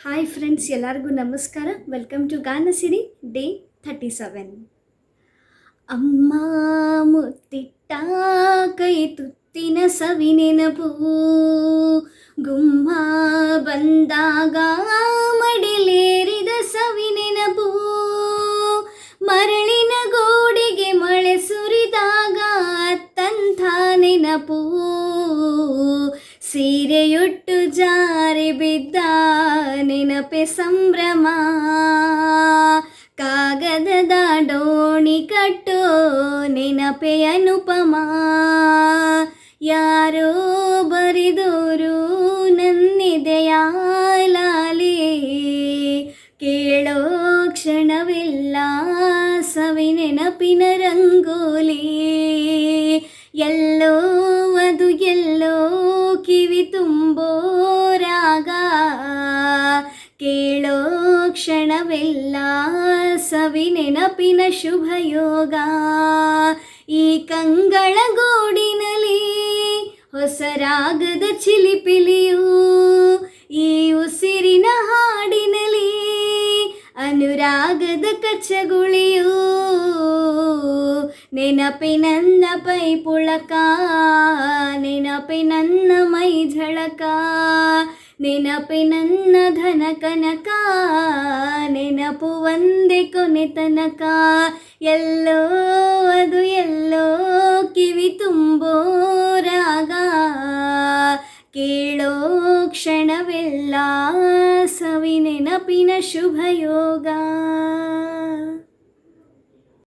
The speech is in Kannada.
ಹಾಯ್ ಫ್ರೆಂಡ್ಸ್, ಎಲ್ಲರಿಗೂ ನಮಸ್ಕಾರ. Welcome to Ganasiri day 37. ಅಮ್ಮ ಮುತ್ತಿಟ್ಟ ಕೈ ತುತ್ತಿನ ಸವಿ ನೆನಪು, ಗುಮ್ಮ ಬಂದಾಗ ಮಡಿಲೇರಿದ ಸವಿ ನೆನಪು, ಮರಳಿನ ಗೋಡೆಗೆ ಮಳೆ ಸುರಿದಾಗ ಅತ್ತಂಥ ನೆನಪು, ಸೀರೆಯುಟ್ಟು ಜಾರಿ ಬಿದ್ದ ನೆನಪೆ ಸಂಭ್ರಮ, ಕಾಗದದ ಡೋಣಿ ಕಟ್ಟೋ ನೆನಪೆ ಅನುಪಮ, ಯಾರೋ ಬರಿದೋರು ನನ್ನೆದೆಯ ಲಾಲಿ, ಕೇಳೋ ಕ್ಷಣವೆಲ್ಲ ಸವಿ ನೆನಪಿನ ರಂಗೋಲಿ, ಎಲ್ಲೋ ಅದು ಎಲ್ಲೋ ಕಿವಿ ತುಂಬೋ ರಾಗ, ಕೇಳೋ ಕ್ಷಣವೆಲ್ಲ ಸವಿ ನೆನಪಿನ ಶುಭಯೋಗ, ಈ ಕಂಗಳ ಗೋಡಿನಲ್ಲಿ ಹೊಸ ರಾಗದ ಚಿಲಿಪಿಲಿಯು, ಈ ಉಸಿರಿನ ಹಾಡಿನಲ್ಲಿ ಅನುರಾಗದ ಕಚ್ಚಗುಳಿಯು, ನೆನಪೆ ನನ್ನ ಪೈಪುಳಕ, ನೆನಪೆ ನನ್ನ ಮೈ ಝಳಕ, ನೆನಪೆ ನನ್ನ ಧನ ಕನಕ, ನೆನಪು ಒಂದೇ ಕೊನೆ ತನಕ, ಎಲ್ಲೋ ಅದು ಎಲ್ಲೋ ಕಿವಿ ತುಂಬೋ ರಾಗ, ಕೇಳೋ ಕ್ಷಣವೆಲ್ಲ ಸವಿ ನೆನಪಿನ ಶುಭಯೋಗ.